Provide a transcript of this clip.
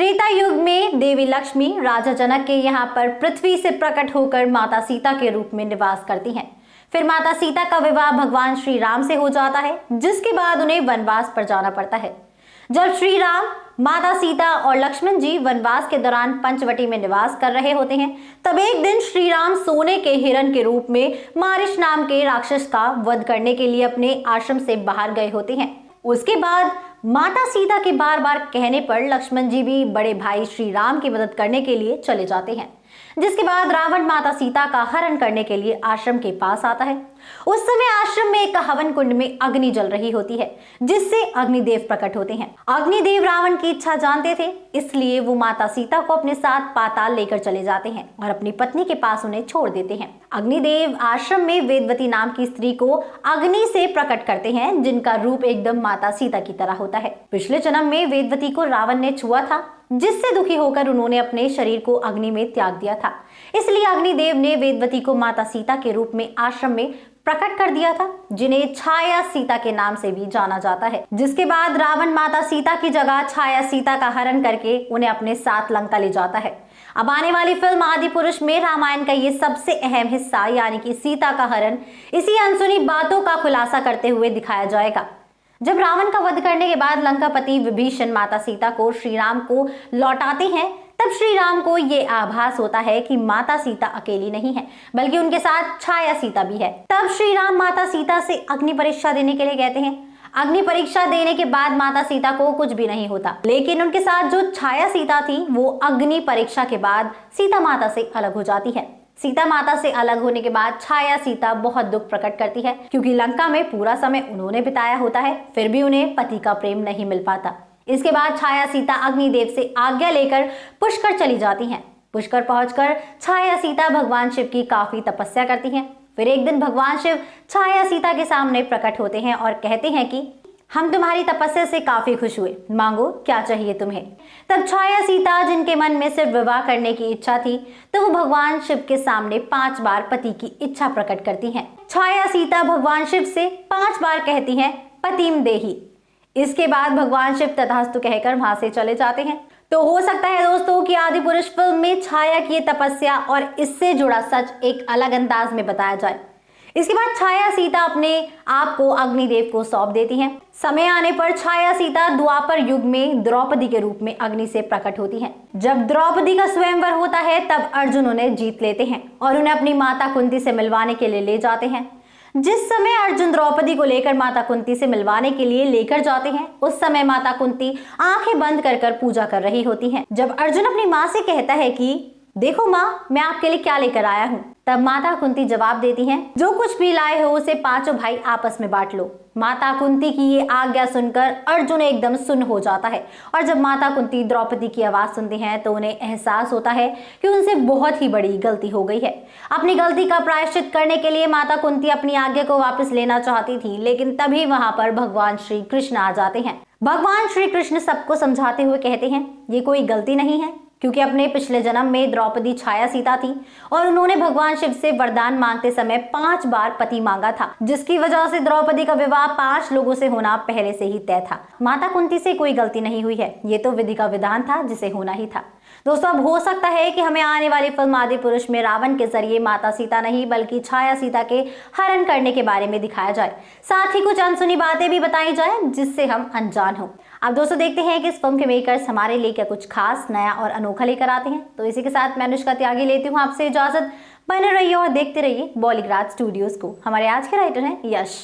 त्रेता युग में देवी लक्ष्मी राजा जनक के यहाँ पर पृथ्वी से प्रकट होकर माता सीता के रूप में निवास करती हैं। फिर माता सीता का विवाह भगवान श्री राम से हो जाता है, जिसके बाद उन्हें वनवास पर जाना पड़ता है। जब श्री राम, माता सीता और लक्ष्मण जी वनवास के दौरान पंचवटी में निवास कर रहे होते हैं, तब एक दिन श्री राम सोने के हिरण के रूप में मारिश नाम के राक्षस का वध करने के लिए अपने आश्रम से बाहर गए होते हैं। उसके बाद माता सीता के बार बार कहने पर लक्ष्मण जी भी बड़े भाई श्री राम की मदद करने के लिए चले जाते हैं, जिसके बाद रावण माता सीता का हरण करने के लिए आश्रम के पास आता है। उस समय आश्रम में एक हवन कुंड में अग्नि जल रही होती है, जिससे अग्निदेव प्रकट होते हैं। अग्निदेव रावण की इच्छा जानते थे, इसलिए वो माता सीता को अपने साथ पाताल लेकर चले जाते हैं और अपनी पत्नी के पास उन्हें छोड़ देते हैं। अग्निदेव आश्रम में वेदवती नाम की स्त्री को अग्नि से प्रकट करते हैं, जिनका रूप एकदम माता सीता की तरह होता है। पिछले जन्म में वेदवती को रावण ने छुआ था, जिससे दुखी होकर उन्होंने अपने शरीर को अग्नि में त्याग दिया था। इसलिए अग्निदेव ने वेदवती को माता सीता के रूप में आश्रम में प्रकट कर दिया था, जिन्हें छाया सीता के नाम से भी जाना जाता है। जिसके बाद रावण माता सीता की जगह छाया सीता का हरण करके उन्हें अपने साथ लंका ले जाता है। अब आने वाली फिल्म आदि पुरुष में रामायण का ये सबसे अहम हिस्सा यानी कि सीता का हरण इसी अनसुनी बातों का खुलासा करते हुए दिखाया जाएगा। जब रावण का वध करने के बाद लंकापति विभीषण माता सीता को श्री राम को लौटाते हैं, तब श्री राम को ये आभास होता है कि माता सीता अकेली नहीं है, बल्कि उनके साथ छाया सीता भी है। तब श्री राम माता सीता से अग्नि परीक्षा देने के लिए कहते हैं। अग्नि परीक्षा देने के बाद माता सीता को कुछ भी नहीं होता, लेकिन उनके साथ जो छाया सीता थी वो अग्नि परीक्षा के बाद सीता माता से अलग हो जाती है। सीता माता से अलग होने के बाद छाया सीता बहुत दुख प्रकट करती है, क्योंकि लंका में पूरा समय उन्होंने बिताया होता है, फिर भी उन्हें पति का प्रेम नहीं मिल पाता। इसके बाद छाया सीता अग्निदेव से आज्ञा लेकर पुष्कर चली जाती हैं। पुष्कर पहुंचकर छाया सीता भगवान शिव की काफी तपस्या करती हैं। फिर एक दिन भगवान शिव छाया सीता के सामने प्रकट होते हैं और कहते हैं कि हम तुम्हारी तपस्या से काफी खुश हुए, मांगो क्या चाहिए तुम्हें। तब छाया सीता, जिनके मन में सिर्फ विवाह करने की इच्छा थी, तो वो भगवान शिव के सामने 5 बार पति की इच्छा प्रकट करती हैं। छाया सीता भगवान शिव से 5 बार कहती हैं पतिम देहि। इसके बाद भगवान शिव तथास्तु कहकर वहां से चले जाते हैं। तो हो सकता है दोस्तों कि आदि पुरुष फिल्म में छाया की तपस्या और इससे जुड़ा सच एक अलग अंदाज में बताया जाए। इसके बाद छाया सीता अपने आप को अग्निदेव को सौंप देती हैं। समय आने पर छाया सीता द्वापर युग में द्रौपदी के रूप में अग्नि से प्रकट होती हैं। जब द्रौपदी का स्वयंवर होता है, तब अर्जुन उन्हें जीत लेते हैं और उन्हें अपनी माता कुंती से मिलवाने के लिए ले जाते हैं। जिस समय अर्जुन द्रौपदी को लेकर माता कुंती से मिलवाने के लिए लेकर जाते हैं, उस समय माता कुंती आंखें बंद कर पूजा कर रही होती हैं। जब अर्जुन अपनी माँ से कहता है कि देखो माँ, मैं आपके लिए क्या लेकर आया हूँ, तब माता कुंती जवाब देती हैं, जो कुछ भी लाए हो उसे 5 भाई आपस में बांट लो। माता कुंती की ये आज्ञा सुनकर अर्जुन एकदम सुन्न हो जाता है, और जब माता कुंती द्रौपदी की आवाज सुनते हैं तो उन्हें एहसास होता है कि उनसे बहुत ही बड़ी गलती हो गई है। अपनी गलती का प्रायश्चित करने के लिए माता कुंती अपनी आज्ञा को वापस लेना चाहती थी, लेकिन तभी वहां पर भगवान श्री कृष्ण आ जाते हैं। भगवान श्री कृष्ण सबको समझाते हुए कहते हैं, ये कोई गलती नहीं है, क्योंकि अपने पिछले जन्म में द्रौपदी छाया सीता थी और उन्होंने भगवान शिव से वरदान मांगते समय 5 बार पति मांगा था, जिसकी वजह से द्रौपदी का विवाह 5 लोगों से होना पहले से ही तय था। माता कुंती से कोई गलती नहीं हुई है, ये तो विधि का विधान था जिसे होना ही था। दोस्तों, अब हो सकता है कि हमें आने वाली फिल्म आदि पुरुष में रावण के जरिए माता सीता नहीं बल्कि छाया सीता के हरण करने के बारे में दिखाया जाए, साथ ही कुछ अनसुनी बातें भी बताई जाए जिससे हम अनजान हो। अब दोस्तों देखते हैं कि इस फिल्म के मेकर्स हमारे लिए क्या कुछ खास, नया और अनोखा लेकर आते हैं। तो इसी के साथ मैं अनुष्का त्यागी लेती हूँ आपसे इजाजत। बने रहिए और देखते रहिए बॉलीग्राज स्टूडियोज को। हमारे आज के राइटर हैं यश।